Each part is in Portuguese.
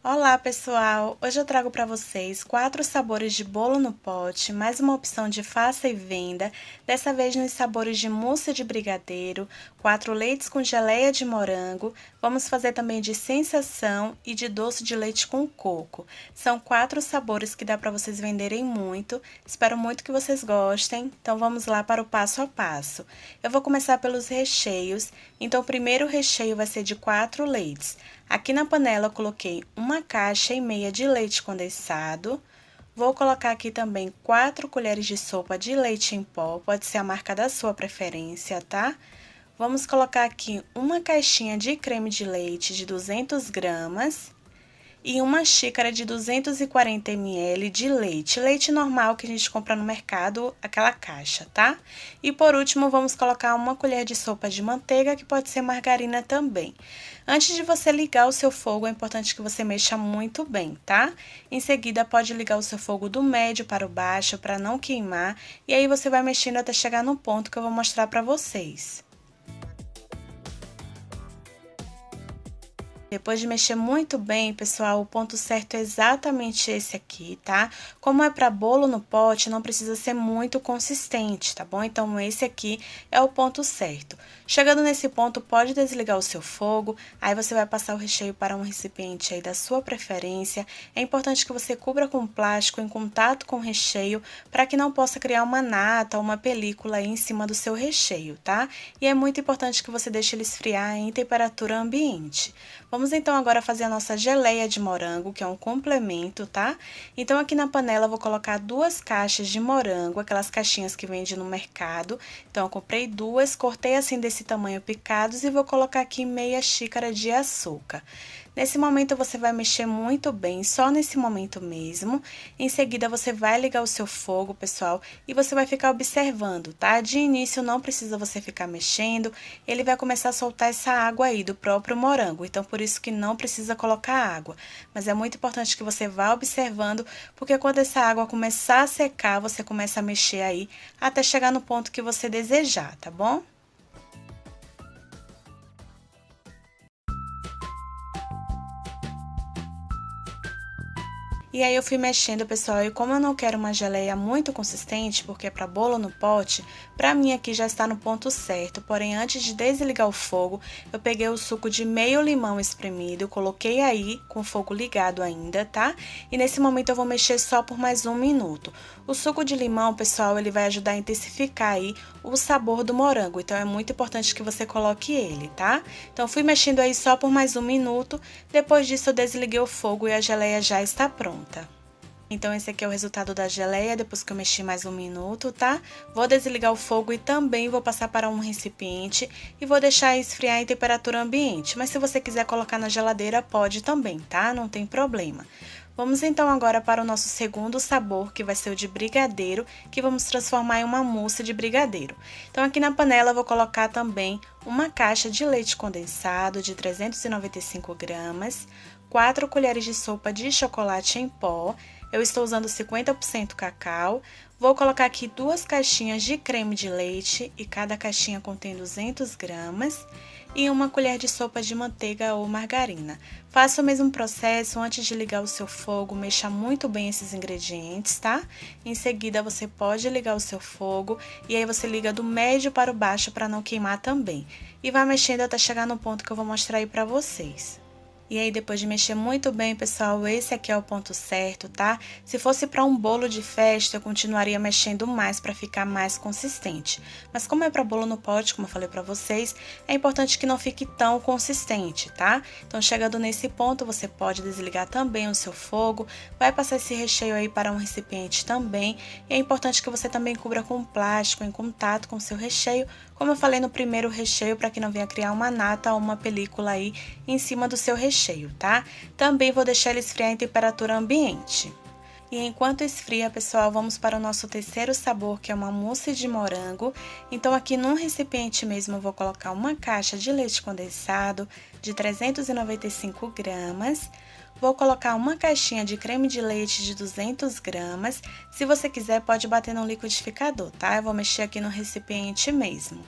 Olá, pessoal! Hoje eu trago para vocês 4 sabores de bolo no pote, mais uma opção de faça e venda, dessa vez nos sabores de mousse de brigadeiro, 4 leites com geleia de morango, vamos fazer também de sensação e de doce de leite com coco. São 4 sabores que dá para vocês venderem muito, espero muito que vocês gostem, então vamos lá para o passo a passo. Eu vou começar pelos recheios, então o primeiro recheio vai ser de 4 leites. Aqui na panela eu coloquei 1,5 caixa de leite condensado. Vou colocar aqui também 4 colheres de sopa de leite em pó, pode ser a marca da sua preferência, tá? Vamos colocar aqui uma caixinha de creme de leite de 200 gramas e uma xícara de 240 ml de leite, leite normal que a gente compra no mercado, aquela caixa, tá? E por último, vamos colocar uma colher de sopa de manteiga, que pode ser margarina também. Antes de você ligar o seu fogo, é importante que você mexa muito bem, tá? Em seguida, pode ligar o seu fogo do médio para o baixo, para não queimar, e aí você vai mexendo até chegar no ponto que eu vou mostrar para vocês. Depois de mexer muito bem, pessoal, o ponto certo é exatamente esse aqui, tá? Como é para bolo no pote, não precisa ser muito consistente, tá bom? Então, esse aqui é o ponto certo. Chegando nesse ponto, pode desligar o seu fogo, aí você vai passar o recheio para um recipiente aí da sua preferência. É importante que você cubra com plástico em contato com o recheio, para que não possa criar uma nata ou uma película aí em cima do seu recheio, tá? E é muito importante que você deixe ele esfriar em temperatura ambiente. Vamos então agora fazer a nossa geleia de morango, que é um complemento, tá? Então aqui na panela eu vou colocar 2 caixas de morango, aquelas caixinhas que vende no mercado. Então eu comprei 2, cortei assim desse tamanho picados e vou colocar aqui meia xícara de açúcar. Nesse momento você vai mexer muito bem, só nesse momento mesmo. Em seguida você vai ligar o seu fogo, pessoal, e você vai ficar observando, tá? De início não precisa você ficar mexendo, ele vai começar a soltar essa água aí do próprio morango, então por isso que não precisa colocar água. Mas é muito importante que você vá observando, porque quando essa água começar a secar, você começa a mexer aí até chegar no ponto que você desejar, tá bom? E aí eu fui mexendo, pessoal, e como eu não quero uma geleia muito consistente, porque é para bolo no pote, pra mim aqui já está no ponto certo. Porém, antes de desligar o fogo, eu peguei o suco de meio limão espremido, coloquei aí com o fogo ligado ainda, tá? E nesse momento eu vou mexer só por mais 1 minuto. O suco de limão, pessoal, ele vai ajudar a intensificar aí o sabor do morango, então é muito importante que você coloque ele, tá? Então fui mexendo aí só por mais 1 minuto, depois disso eu desliguei o fogo e a geleia já está pronta. Então, esse aqui é o resultado da geleia, depois que eu mexi mais 1 minuto, tá? Vou desligar o fogo e também vou passar para um recipiente e vou deixar esfriar em temperatura ambiente. Mas se você quiser colocar na geladeira, pode também, tá? Não tem problema. Vamos então agora para o nosso segundo sabor, que vai ser o de brigadeiro, que vamos transformar em uma mousse de brigadeiro. Então, aqui na panela eu vou colocar também 1 caixa de leite condensado de 395 gramas, 4 colheres de sopa de chocolate em pó. Eu estou usando 50% cacau. Vou colocar aqui 2 caixinhas de creme de leite e cada caixinha contém 200 gramas. E 1 colher de sopa de manteiga ou margarina. Faça o mesmo processo antes de ligar o seu fogo, mexa muito bem esses ingredientes, tá? Em seguida você pode ligar o seu fogo e aí você liga do médio para o baixo para não queimar também. E vai mexendo até chegar no ponto que eu vou mostrar aí para vocês. E aí, depois de mexer muito bem, pessoal, esse aqui é o ponto certo, tá? Se fosse para um bolo de festa, eu continuaria mexendo mais para ficar mais consistente. Mas como é para bolo no pote, como eu falei para vocês, é importante que não fique tão consistente, tá? Então, chegando nesse ponto, você pode desligar também o seu fogo, vai passar esse recheio aí para um recipiente também. E é importante que você também cubra com plástico em contato com o seu recheio, como eu falei no primeiro recheio, para que não venha criar uma nata ou uma película aí em cima do seu recheio, tá? Também vou deixar ele esfriar em temperatura ambiente. E enquanto esfria, pessoal, vamos para o nosso terceiro sabor, que é uma mousse de morango. Então, aqui num recipiente mesmo, eu vou colocar 1 caixa de leite condensado de 395 gramas. Vou colocar 1 caixinha de creme de leite de 200 gramas. Se você quiser, pode bater no liquidificador, tá? Eu vou mexer aqui no recipiente mesmo.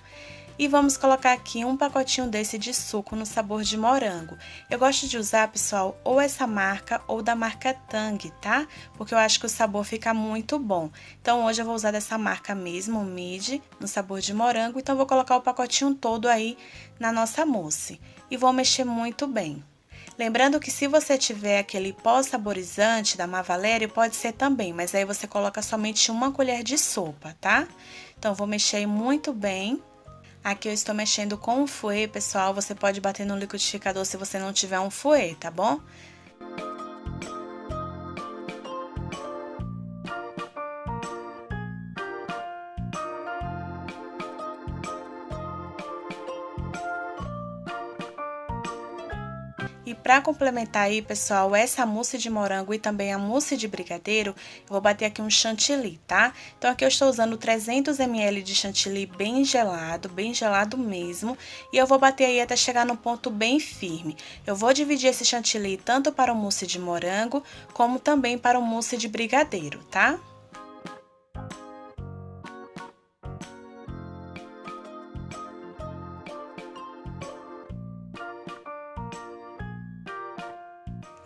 E vamos colocar aqui um pacotinho desse de suco no sabor de morango. Eu gosto de usar, pessoal, ou essa marca ou da marca Tang, tá? Porque eu acho que o sabor fica muito bom. Então, hoje eu vou usar dessa marca mesmo, o Midi, no sabor de morango. Então, eu vou colocar o pacotinho todo aí na nossa mousse. E vou mexer muito bem. Lembrando que se você tiver aquele pó saborizante da Mavalério, pode ser também, mas aí você coloca somente uma colher de sopa, tá? Então, vou mexer muito bem. Aqui eu estou mexendo com um fouet, pessoal, você pode bater no liquidificador se você não tiver um fouet, tá bom? E para complementar aí, pessoal, essa mousse de morango e também a mousse de brigadeiro, eu vou bater aqui um chantilly, tá? Então, aqui eu estou usando 300 ml de chantilly bem gelado mesmo. E eu vou bater aí até chegar no ponto bem firme. Eu vou dividir esse chantilly tanto para o mousse de morango, como também para o mousse de brigadeiro, tá?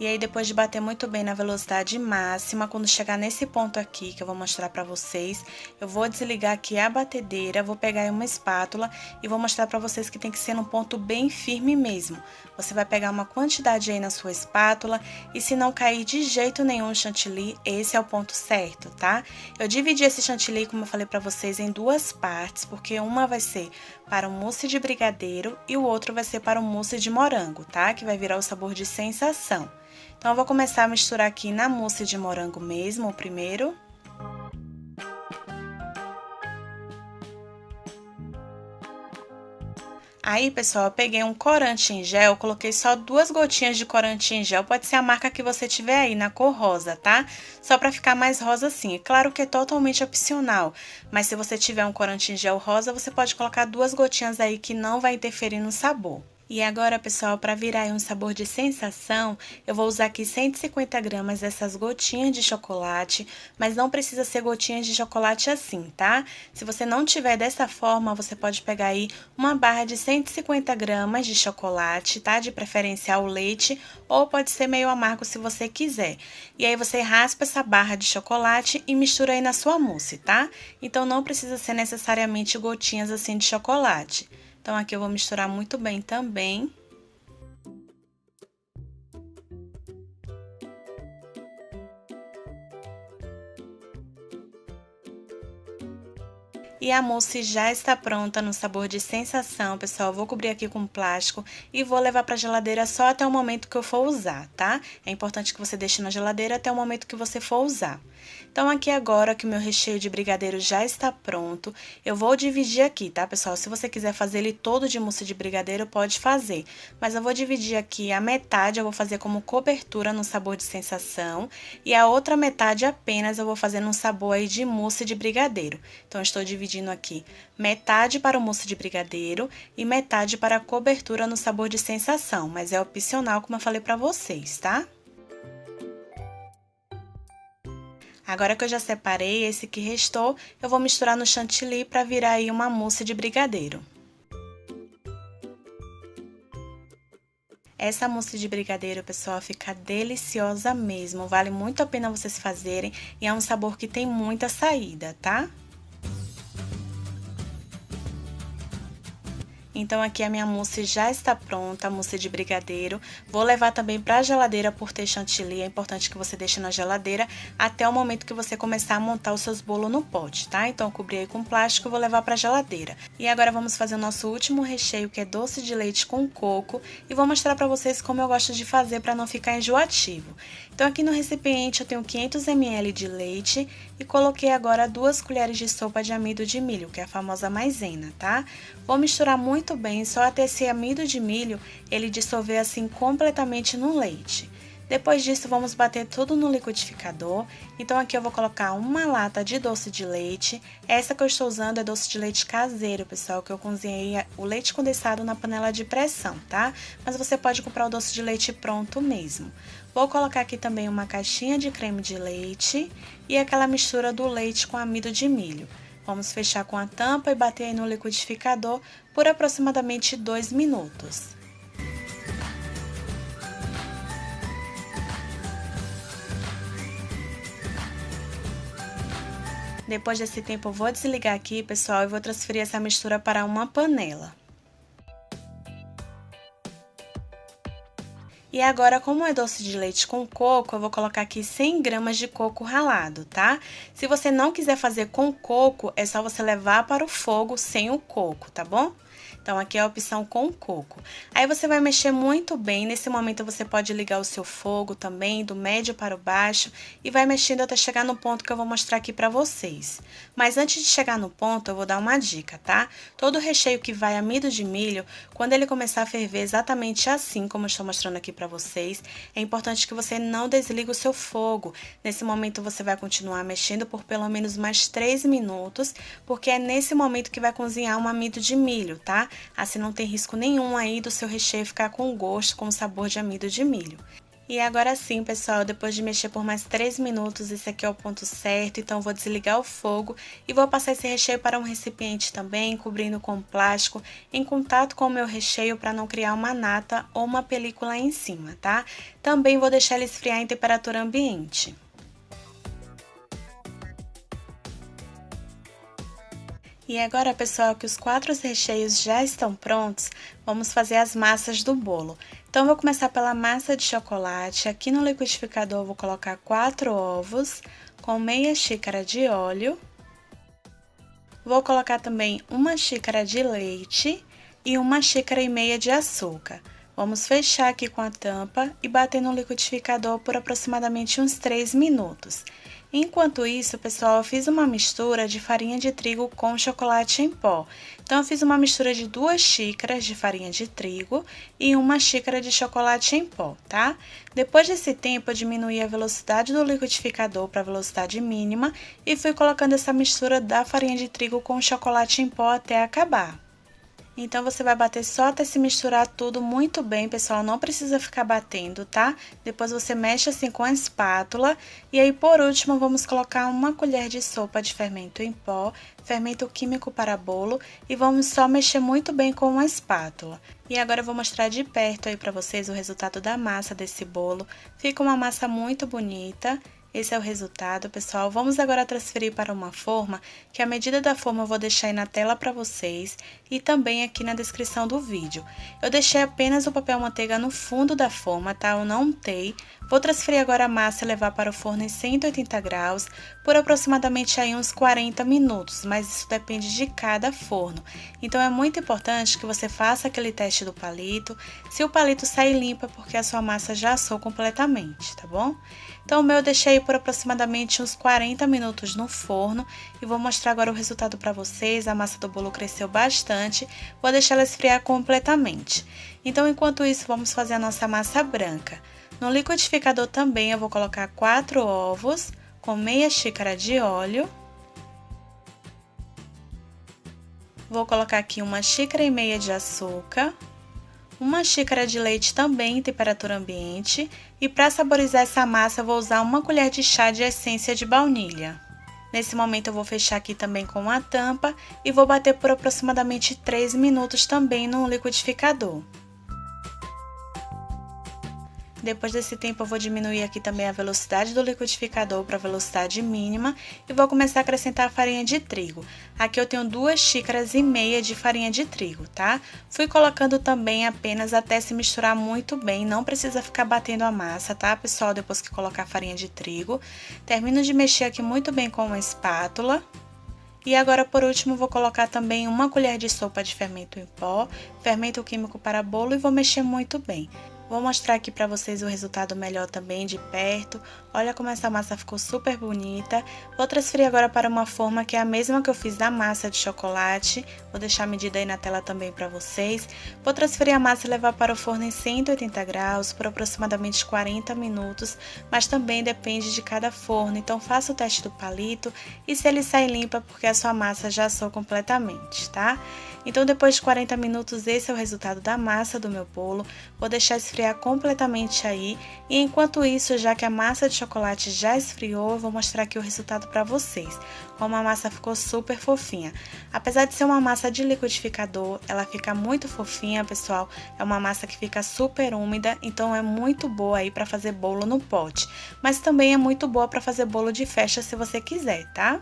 E aí, depois de bater muito bem na velocidade máxima, quando chegar nesse ponto aqui, que eu vou mostrar pra vocês, eu vou desligar aqui a batedeira, vou pegar aí uma espátula e vou mostrar pra vocês que tem que ser num ponto bem firme mesmo. Você vai pegar uma quantidade aí na sua espátula e se não cair de jeito nenhum o chantilly, esse é o ponto certo, tá? Eu dividi esse chantilly, como eu falei pra vocês, em duas partes, porque uma vai ser para o mousse de brigadeiro e o outro vai ser para o mousse de morango, tá? Que vai virar o sabor de sensação. Então, eu vou começar a misturar aqui na mousse de morango mesmo, o primeiro. Aí, pessoal, eu peguei um corante em gel, coloquei só 2 gotinhas de corante em gel, pode ser a marca que você tiver aí, na cor rosa, tá? Só pra ficar mais rosa assim. É claro que é totalmente opcional, mas se você tiver um corante em gel rosa, você pode colocar 2 gotinhas aí que não vai interferir no sabor. E agora, pessoal, para virar aí um sabor de sensação, eu vou usar aqui 150 gramas dessas gotinhas de chocolate, mas não precisa ser gotinhas de chocolate assim, tá? Se você não tiver dessa forma, você pode pegar aí uma barra de 150 gramas de chocolate, tá? De preferência ao leite, ou pode ser meio amargo se você quiser. E aí você raspa essa barra de chocolate e mistura aí na sua mousse, tá? Então não precisa ser necessariamente gotinhas assim de chocolate. Então, aqui eu vou misturar muito bem também. E a mousse já está pronta no sabor de sensação, pessoal. Eu vou cobrir aqui com plástico e vou levar para a geladeira só até o momento que eu for usar, tá? É importante que você deixe na geladeira até o momento que você for usar. Então, aqui agora que o meu recheio de brigadeiro já está pronto, eu vou dividir aqui, tá, pessoal? Se você quiser fazer ele todo de mousse de brigadeiro, pode fazer. Mas eu vou dividir aqui a metade, eu vou fazer como cobertura no sabor de sensação. E a outra metade apenas eu vou fazer no sabor aí de mousse de brigadeiro. Então, eu estou dividindo aqui metade para o mousse de brigadeiro e metade para a cobertura no sabor de sensação. Mas é opcional, como eu falei pra vocês, tá? Agora que eu já separei esse que restou, eu vou misturar no chantilly para virar aí uma mousse de brigadeiro. Essa mousse de brigadeiro, pessoal, fica deliciosa mesmo, vale muito a pena vocês fazerem e é um sabor que tem muita saída, tá? Então, aqui a minha mousse já está pronta, a mousse de brigadeiro. Vou levar também para a geladeira por ter chantilly. É importante que você deixe na geladeira até o momento que você começar a montar os seus bolos no pote, tá? Então, eu cobri aí com plástico e vou levar para a geladeira. E agora, vamos fazer o nosso último recheio, que é doce de leite com coco. E vou mostrar para vocês como eu gosto de fazer para não ficar enjoativo. Então, aqui no recipiente eu tenho 500 ml de leite e coloquei agora 2 colheres de sopa de amido de milho, que é a famosa maisena, tá? Vou misturar muito bem, só até esse amido de milho ele dissolver assim completamente no leite. Depois disso, vamos bater tudo no liquidificador. Então, aqui eu vou colocar uma lata de doce de leite. Essa que eu estou usando é doce de leite caseiro, pessoal, que eu cozinhei o leite condensado na panela de pressão, tá? Mas você pode comprar o doce de leite pronto mesmo. Vou colocar aqui também uma caixinha de creme de leite e aquela mistura do leite com amido de milho. Vamos fechar com a tampa e bater aí no liquidificador por aproximadamente 2 minutos. Depois desse tempo eu vou desligar aqui, pessoal, e vou transferir essa mistura para uma panela. E agora, como é doce de leite com coco, eu vou colocar aqui 100 gramas de coco ralado, tá? Se você não quiser fazer com coco, é só você levar para o fogo sem o coco, tá bom? Então, aqui é a opção com coco. Aí, você vai mexer muito bem. Nesse momento, você pode ligar o seu fogo também, do médio para o baixo, e vai mexendo até chegar no ponto que eu vou mostrar aqui pra vocês. Mas antes de chegar no ponto, eu vou dar uma dica, tá? Todo o recheio que vai amido de milho, quando ele começar a ferver exatamente assim, como eu estou mostrando aqui pra vocês, é importante que você não desligue o seu fogo. Nesse momento, você vai continuar mexendo por pelo menos mais 3 minutos, porque é nesse momento que vai cozinhar um amido de milho, tá? Assim não tem risco nenhum aí do seu recheio ficar com gosto, com sabor de amido de milho. E agora sim, pessoal, depois de mexer por mais 3 minutos, esse aqui é o ponto certo, então eu vou desligar o fogo e vou passar esse recheio para um recipiente também, cobrindo com plástico, em contato com o meu recheio para não criar uma nata ou uma película em cima, tá? Também vou deixar ele esfriar em temperatura ambiente. E agora, pessoal, que os 4 recheios já estão prontos, vamos fazer as massas do bolo. Então, eu vou começar pela massa de chocolate. Aqui no liquidificador, eu vou colocar 4 ovos com meia xícara de óleo. Vou colocar também 1 xícara de leite e 1,5 xícaras de açúcar. Vamos fechar aqui com a tampa e bater no liquidificador por aproximadamente uns 3 minutos. Enquanto isso, pessoal, eu fiz uma mistura de farinha de trigo com chocolate em pó. Então, eu fiz uma mistura de 2 xícaras de farinha de trigo e 1 xícara de chocolate em pó, tá? Depois desse tempo, eu diminuí a velocidade do liquidificador para a velocidade mínima e fui colocando essa mistura da farinha de trigo com chocolate em pó até acabar. Então, você vai bater só até se misturar tudo muito bem, pessoal, não precisa ficar batendo, tá? Depois você mexe assim com a espátula e aí, por último, vamos colocar 1 colher de sopa de fermento em pó, fermento químico para bolo e vamos só mexer muito bem com a espátula. E agora eu vou mostrar de perto aí pra vocês o resultado da massa desse bolo. Fica uma massa muito bonita. Esse é o resultado, pessoal. Vamos agora transferir para uma forma, que a medida da forma eu vou deixar aí na tela para vocês e também aqui na descrição do vídeo. Eu deixei apenas o papel manteiga no fundo da forma, tá? Eu não untei. Vou transferir agora a massa e levar para o forno em 180 graus por aproximadamente aí uns 40 minutos, mas isso depende de cada forno. Então, é muito importante que você faça aquele teste do palito. Se o palito sair limpo, é porque a sua massa já assou completamente, tá bom? Então, o meu eu deixei por aproximadamente uns 40 minutos no forno e vou mostrar agora o resultado para vocês. A massa do bolo cresceu bastante, vou deixar ela esfriar completamente. Então, enquanto isso, vamos fazer a nossa massa branca. No liquidificador também eu vou colocar 4 ovos com meia xícara de óleo. Vou colocar aqui 1,5 xícaras de açúcar. 1 xícara de leite também em temperatura ambiente e para saborizar essa massa eu vou usar 1 colher de chá de essência de baunilha. Nesse momento eu vou fechar aqui também com a tampa e vou bater por aproximadamente 3 minutos também no liquidificador. Depois desse tempo eu vou diminuir aqui também a velocidade do liquidificador para a velocidade mínima e vou começar a acrescentar a farinha de trigo. Aqui eu tenho 2,5 xícaras de farinha de trigo, tá? Fui colocando também apenas até se misturar muito bem, não precisa ficar batendo a massa, tá, pessoal? Depois que colocar a farinha de trigo. Termino de mexer aqui muito bem com uma espátula. E agora, por último, vou colocar também 1 colher de sopa de fermento em pó, fermento químico para bolo e vou mexer muito bem. Vou mostrar aqui pra vocês o resultado melhor também de perto. Olha como essa massa ficou super bonita. Vou transferir agora para uma forma que é a mesma que eu fiz da massa de chocolate. Vou deixar a medida aí na tela também pra vocês. Vou transferir a massa e levar para o forno em 180 graus por aproximadamente 40 minutos. Mas também depende de cada forno, então faça o teste do palito. E se ele sair limpo é porque a sua massa já assou completamente, tá? Então, depois de 40 minutos, esse é o resultado da massa do meu bolo. Vou deixar esfriar esfriar completamente aí. E enquanto isso, já que a massa de chocolate já esfriou, eu vou mostrar aqui o resultado para vocês. Como a massa ficou super fofinha. Apesar de ser uma massa de liquidificador, ela fica muito fofinha, pessoal. É uma massa que fica super úmida, então é muito boa aí para fazer bolo no pote. Mas também é muito boa para fazer bolo de festa se você quiser, tá?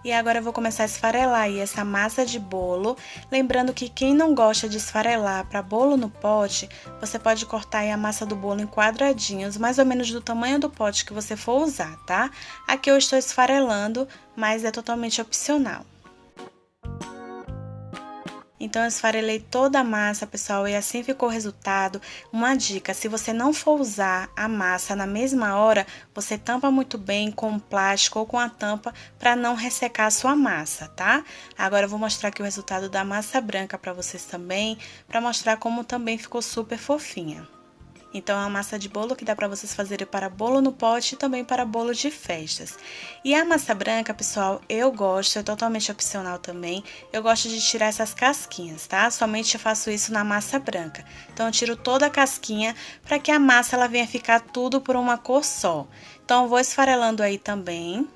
E agora eu vou começar a esfarelar aí essa massa de bolo. Lembrando que quem não gosta de esfarelar para bolo no pote, você pode cortar aí a massa do bolo em quadradinhos, mais ou menos do tamanho do pote que você for usar, tá? Aqui eu estou esfarelando, mas é totalmente opcional. Então, eu esfarelei toda a massa, pessoal, e assim ficou o resultado. Uma dica, se você não for usar a massa na mesma hora, você tampa muito bem com um plástico ou com a tampa para não ressecar a sua massa, tá? Agora eu vou mostrar aqui o resultado da massa branca para vocês também, para mostrar como também ficou super fofinha. Então, é uma massa de bolo que dá para vocês fazerem para bolo no pote e também para bolo de festas. E a massa branca, pessoal, eu gosto, é totalmente opcional também. Eu gosto de tirar essas casquinhas, tá? Somente eu faço isso na massa branca. Então, eu tiro toda a casquinha para que a massa ela venha ficar tudo por uma cor só. Então, eu vou esfarelando aí também.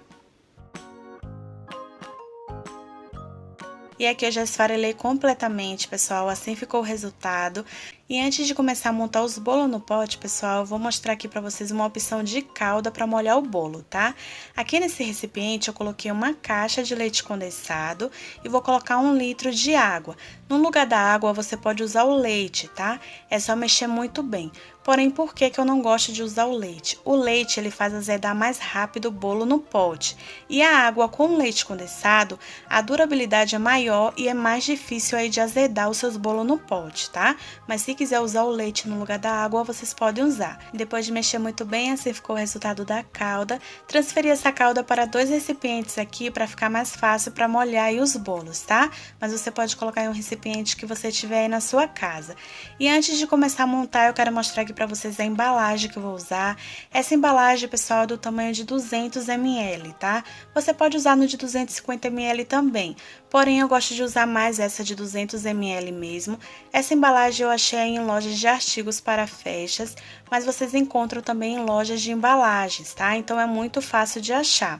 E aqui eu já esfarelei completamente, pessoal, assim ficou o resultado. E antes de começar a montar os bolos no pote, pessoal, eu vou mostrar aqui pra vocês uma opção de calda pra molhar o bolo, tá? Aqui nesse recipiente eu coloquei uma caixa de leite condensado e vou colocar 1 litro de água. No lugar da água você pode usar o leite, tá? É só mexer muito bem. Porém, por que eu não gosto de usar o leite? O leite, ele faz azedar mais rápido o bolo no pote. E a água com leite condensado, a durabilidade é maior e é mais difícil aí de azedar os seus bolos no pote, tá? Mas se quiser usar o leite no lugar da água, vocês podem usar. Depois de mexer muito bem, assim ficou o resultado da calda. Transferi essa calda para 2 recipientes aqui para ficar mais fácil para molhar aí os bolos, tá? Mas você pode colocar em um recipiente que você tiver aí na sua casa. E antes de começar a montar, eu quero mostrar aqui para vocês a embalagem que eu vou usar. Essa embalagem, pessoal, é do tamanho de 200 ml, tá? Você pode usar no de 250 ml também. Porém, eu gosto de usar mais essa de 200 ml mesmo. Essa embalagem eu achei em lojas de artigos para festas, mas vocês encontram também em lojas de embalagens, tá? Então, é muito fácil de achar.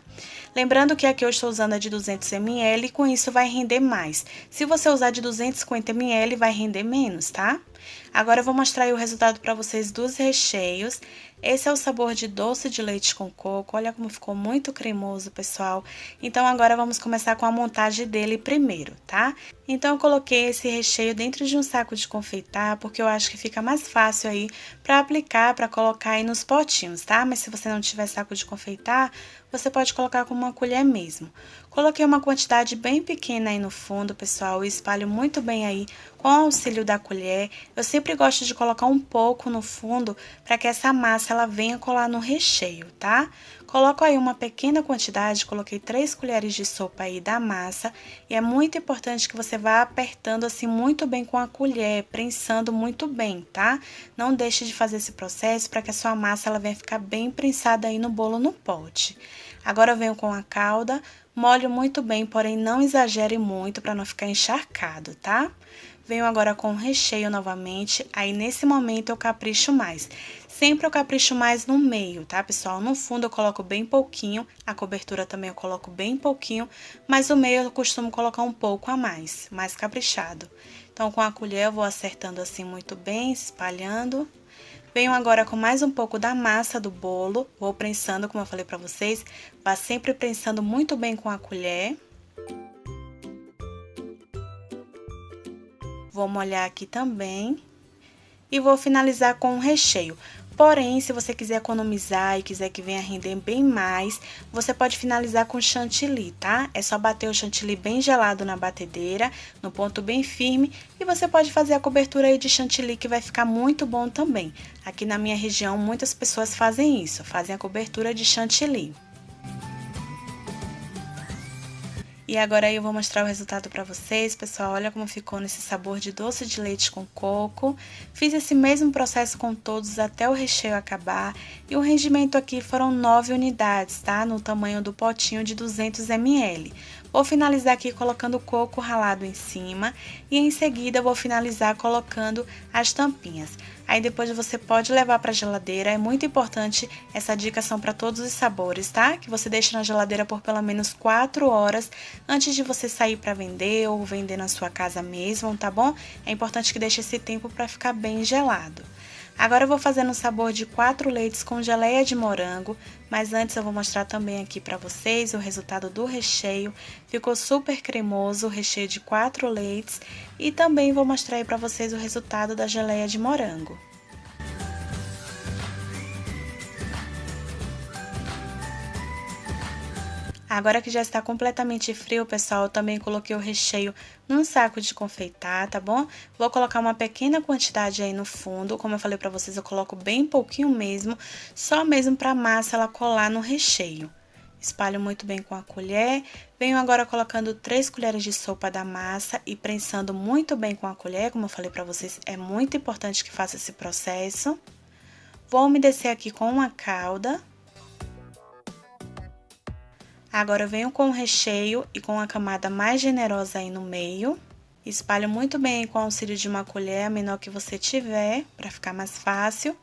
Lembrando que aqui eu estou usando a de 200 ml e com isso vai render mais. Se você usar de 250 ml, vai render menos, tá? Agora eu vou mostrar aí o resultado para vocês dos recheios. Esse é o sabor de doce de leite com coco. Olha como ficou muito cremoso, pessoal. Então, agora vamos começar com a montagem dele primeiro, tá? Então, eu coloquei esse recheio dentro de um saco de confeitar, porque eu acho que fica mais fácil aí para aplicar, para colocar aí nos potinhos, tá? Mas se você não tiver saco de confeitar, você pode colocar com uma colher mesmo. Coloquei uma quantidade bem pequena aí no fundo, pessoal, e espalho muito bem aí com o auxílio da colher. Eu sempre gosto de colocar um pouco no fundo para que essa massa ela venha colar no recheio, tá? Coloco aí uma pequena quantidade, coloquei 3 colheres de sopa aí da massa e é muito importante que você vá apertando assim muito bem com a colher, prensando muito bem, tá? Não deixe de fazer esse processo para que a sua massa ela venha ficar bem prensada aí no bolo no pote. Agora eu venho com a calda, molho muito bem, porém não exagere muito para não ficar encharcado, tá? Venho agora com o recheio novamente, aí nesse momento eu capricho mais. Sempre eu capricho mais no meio, tá, pessoal? No fundo eu coloco bem pouquinho, a cobertura também eu coloco bem pouquinho, mas o meio eu costumo colocar um pouco a mais caprichado. Então, com a colher eu vou acertando assim muito bem, espalhando. Venho agora com mais um pouco da massa do bolo, vou prensando, como eu falei pra vocês, vá sempre prensando muito bem com a colher. Vou molhar aqui também e vou finalizar com o recheio. Porém, se você quiser economizar e quiser que venha render bem mais, você pode finalizar com chantilly, tá? É só bater o chantilly bem gelado na batedeira, no ponto bem firme, e você pode fazer a cobertura aí de chantilly que vai ficar muito bom também. Aqui na minha região, muitas pessoas fazem isso, fazem a cobertura de chantilly. E agora aí eu vou mostrar o resultado para vocês, pessoal. Olha como ficou nesse sabor de doce de leite com coco. Fiz esse mesmo processo com todos até o recheio acabar. E o rendimento aqui foram 9 unidades, tá? No tamanho do potinho de 200 ml. Vou finalizar aqui colocando coco ralado em cima e em seguida vou finalizar colocando as tampinhas. Aí depois você pode levar para a geladeira, é muito importante, essa dica são para todos os sabores, tá? Que você deixe na geladeira por pelo menos 4 horas antes de você sair para vender ou vender na sua casa mesmo, tá bom? É importante que deixe esse tempo para ficar bem gelado. Agora eu vou fazendo um sabor de 4 leites com geleia de morango, mas antes eu vou mostrar também aqui para vocês o resultado do recheio. Ficou super cremoso o recheio de 4 leites e também vou mostrar aí para vocês o resultado da geleia de morango. Agora que já está completamente frio, pessoal, eu também coloquei o recheio num saco de confeitar, tá bom? Vou colocar uma pequena quantidade aí no fundo, como eu falei pra vocês, eu coloco bem pouquinho mesmo, só mesmo pra massa ela colar no recheio. Espalho muito bem com a colher, venho agora colocando 3 colheres de sopa da massa e prensando muito bem com a colher, como eu falei pra vocês, é muito importante que faça esse processo. Vou umedecer aqui com uma calda. Agora eu venho com o recheio e com a camada mais generosa aí no meio. Espalho muito bem com o auxílio de uma colher, a menor que você tiver, para ficar mais fácil.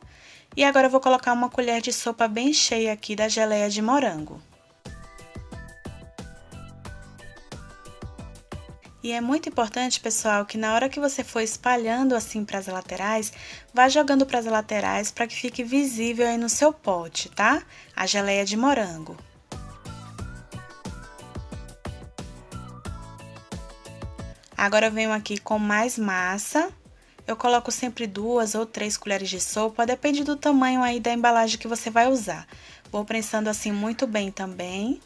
E agora eu vou colocar uma colher de sopa bem cheia aqui da geleia de morango. E é muito importante, pessoal, que na hora que você for espalhando assim para as laterais, vá jogando para as laterais para que fique visível aí no seu pote, tá? A geleia de morango. Agora eu venho aqui com mais massa, eu coloco sempre 2 ou 3 colheres de sopa, depende do tamanho aí da embalagem que você vai usar. Vou prensando assim muito bem também.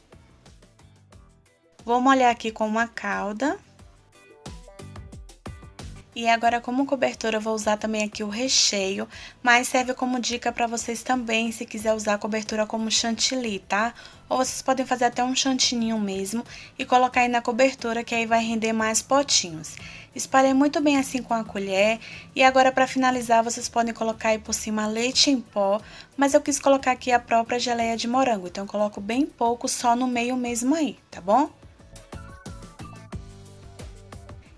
Vou molhar aqui com uma calda. E agora como cobertura eu vou usar também aqui o recheio, mas serve como dica para vocês também, se quiser usar a cobertura como chantilly, tá? Ou vocês podem fazer até um chantininho mesmo e colocar aí na cobertura, que aí vai render mais potinhos. Espalhei muito bem assim com a colher e agora para finalizar vocês podem colocar aí por cima leite em pó, mas eu quis colocar aqui a própria geleia de morango, então eu coloco bem pouco só no meio mesmo aí, tá bom?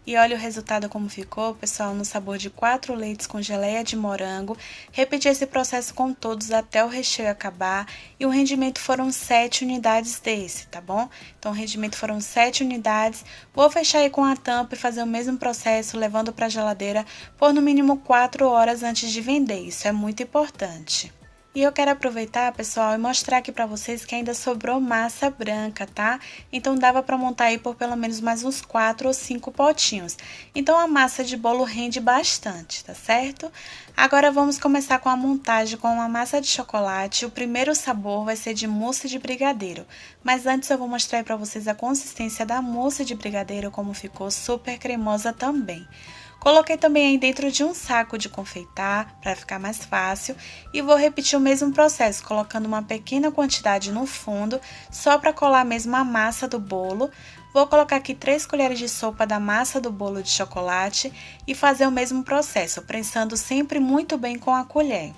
E olha o resultado como ficou, pessoal, no sabor de 4 leites com geleia de morango. Repeti esse processo com todos até o recheio acabar e o rendimento foram 7 unidades desse, tá bom? Então, o rendimento foram 7 unidades. Vou fechar aí com a tampa e fazer o mesmo processo, levando para a geladeira por no mínimo 4 horas antes de vender. Isso é muito importante. E eu quero aproveitar, pessoal, e mostrar aqui pra vocês que ainda sobrou massa branca, tá? Então, dava pra montar aí por pelo menos mais uns 4 ou 5 potinhos. Então, a massa de bolo rende bastante, tá certo? Agora, vamos começar com a montagem com uma massa de chocolate. O primeiro sabor vai ser de mousse de brigadeiro. Mas antes, eu vou mostrar aí pra vocês a consistência da mousse de brigadeiro, como ficou super cremosa também. Coloquei também aí dentro de um saco de confeitar, para ficar mais fácil, e vou repetir o mesmo processo, colocando uma pequena quantidade no fundo, só para colar mesmo a massa do bolo. Vou colocar aqui 3 colheres de sopa da massa do bolo de chocolate e fazer o mesmo processo, prensando sempre muito bem com a colher.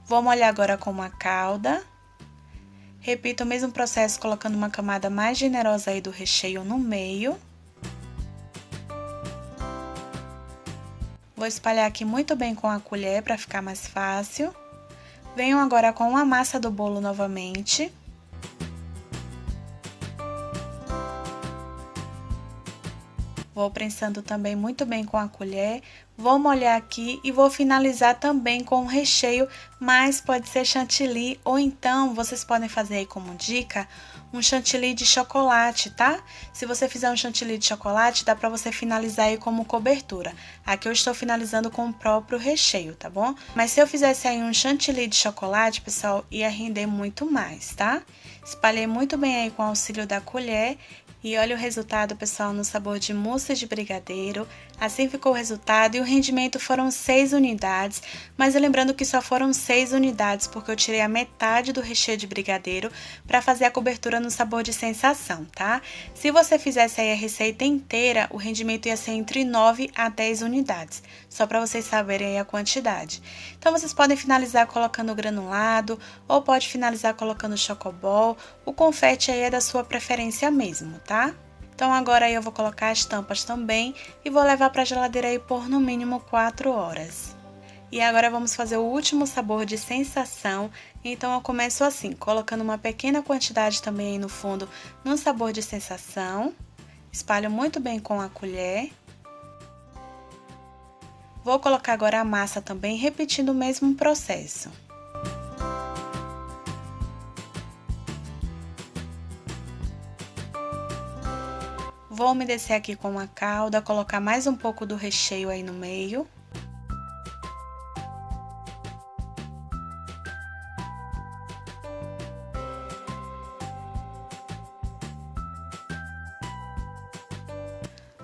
Vou molhar agora com uma calda. Repito o mesmo processo, colocando uma camada mais generosa aí do recheio no meio. Vou espalhar aqui muito bem com a colher para ficar mais fácil. Venho agora com a massa do bolo novamente. Vou prensando também muito bem com a colher. Vou molhar aqui e vou finalizar também com o recheio, mas pode ser chantilly ou então vocês podem fazer aí como dica um chantilly de chocolate, tá? Se você fizer um chantilly de chocolate, dá pra você finalizar aí como cobertura. Aqui eu estou finalizando com o próprio recheio, tá bom? Mas se eu fizesse aí um chantilly de chocolate, pessoal, ia render muito mais, tá? Espalhei muito bem aí com o auxílio da colher. E olha o resultado, pessoal, no sabor de mousse de brigadeiro. Assim ficou o resultado e o rendimento foram 6 unidades, mas lembrando que só foram 6 unidades porque eu tirei a metade do recheio de brigadeiro para fazer a cobertura no sabor de sensação, tá? Se você fizesse aí a receita inteira, o rendimento ia ser entre 9 a 10 unidades, só para vocês saberem aí a quantidade. Então vocês podem finalizar colocando o granulado ou pode finalizar colocando o chocobol, o confete aí é da sua preferência mesmo, tá? Então agora aí eu vou colocar as tampas também e vou levar para a geladeira aí por no mínimo 4 horas. E agora vamos fazer o último sabor de sensação, então eu começo assim, colocando uma pequena quantidade também aí no fundo no sabor de sensação, espalho muito bem com a colher. Vou colocar agora a massa também, repetindo o mesmo processo. Vou umedecer aqui com a calda, colocar mais um pouco do recheio aí no meio.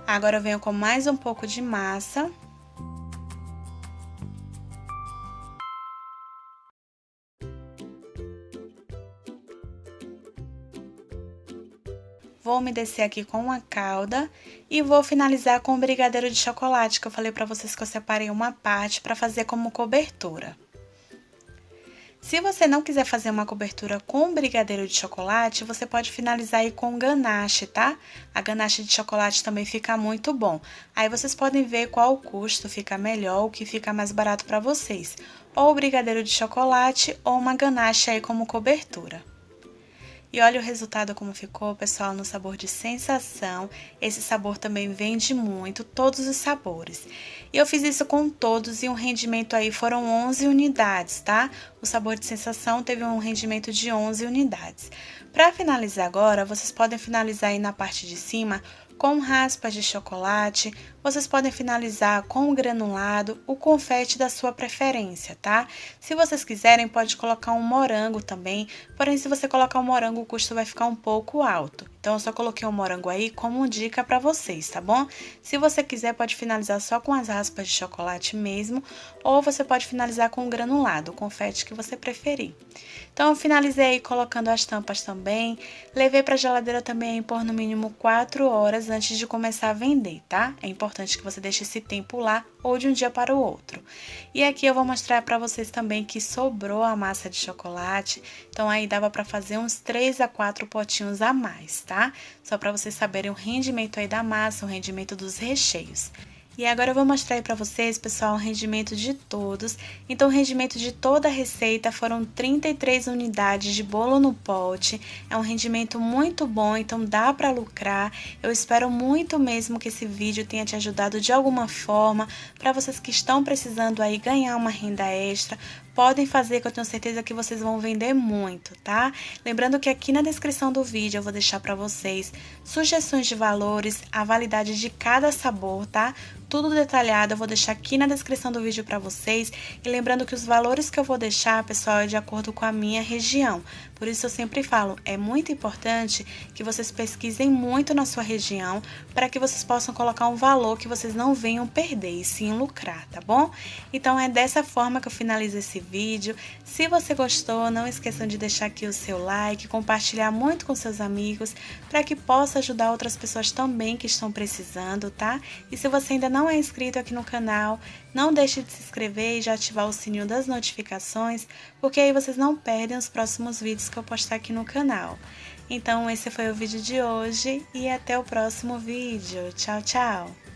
Agora eu venho com mais um pouco de massa. Vou umedecer aqui com a calda e vou finalizar com o brigadeiro de chocolate, que eu falei pra vocês que eu separei uma parte para fazer como cobertura. Se você não quiser fazer uma cobertura com brigadeiro de chocolate, você pode finalizar aí com ganache, tá? A ganache de chocolate também fica muito bom. Aí vocês podem ver qual o custo fica melhor, o que fica mais barato para vocês. Ou o brigadeiro de chocolate ou uma ganache aí como cobertura. E olha o resultado como ficou, pessoal, no sabor de sensação. Esse sabor também vende muito, todos os sabores. E eu fiz isso com todos e o rendimento aí foram 11 unidades, tá? O sabor de sensação teve um rendimento de 11 unidades. Para finalizar agora, vocês podem finalizar aí na parte de cima com raspas de chocolate, vocês podem finalizar com o granulado, o confete da sua preferência, tá? Se vocês quiserem, pode colocar um morango também, porém se você colocar um morango, o custo vai ficar um pouco alto. Então, eu só coloquei o morango aí como dica pra vocês, tá bom? Se você quiser, pode finalizar só com as raspas de chocolate mesmo, ou você pode finalizar com o granulado, o confete que você preferir. Então, eu finalizei aí colocando as tampas também, levei pra geladeira também por no mínimo 4 horas antes de começar a vender, tá? É importante que você deixe esse tempo lá ou de um dia para o outro. E aqui eu vou mostrar pra vocês também que sobrou a massa de chocolate, então aí dava pra fazer uns 3 a 4 potinhos a mais, tá? Só pra vocês saberem o rendimento aí da massa, o rendimento dos recheios. E agora eu vou mostrar aí pra vocês, pessoal, o rendimento de todos. Então, o rendimento de toda a receita foram 33 unidades de bolo no pote. É um rendimento muito bom, então dá pra lucrar. Eu espero muito mesmo que esse vídeo tenha te ajudado de alguma forma. Pra vocês que estão precisando aí ganhar uma renda extra, podem fazer, que eu tenho certeza que vocês vão vender muito, tá? Lembrando que aqui na descrição do vídeo eu vou deixar pra vocês sugestões de valores, a validade de cada sabor, tá? Tudo detalhado eu vou deixar aqui na descrição do vídeo pra vocês. E lembrando que os valores que eu vou deixar, pessoal, é de acordo com a minha região. Por isso eu sempre falo, é muito importante que vocês pesquisem muito na sua região para que vocês possam colocar um valor que vocês não venham perder e sim lucrar, tá bom? Então é dessa forma que eu finalizo esse vídeo. Se você gostou, não esqueçam de deixar aqui o seu like, compartilhar muito com seus amigos para que possa ajudar outras pessoas também que estão precisando, tá? E se você ainda não é inscrito aqui no canal, não deixe de se inscrever e já ativar o sininho das notificações, porque aí vocês não perdem os próximos vídeos que eu postar aqui no canal. Então, esse foi o vídeo de hoje e até o próximo vídeo. Tchau, tchau!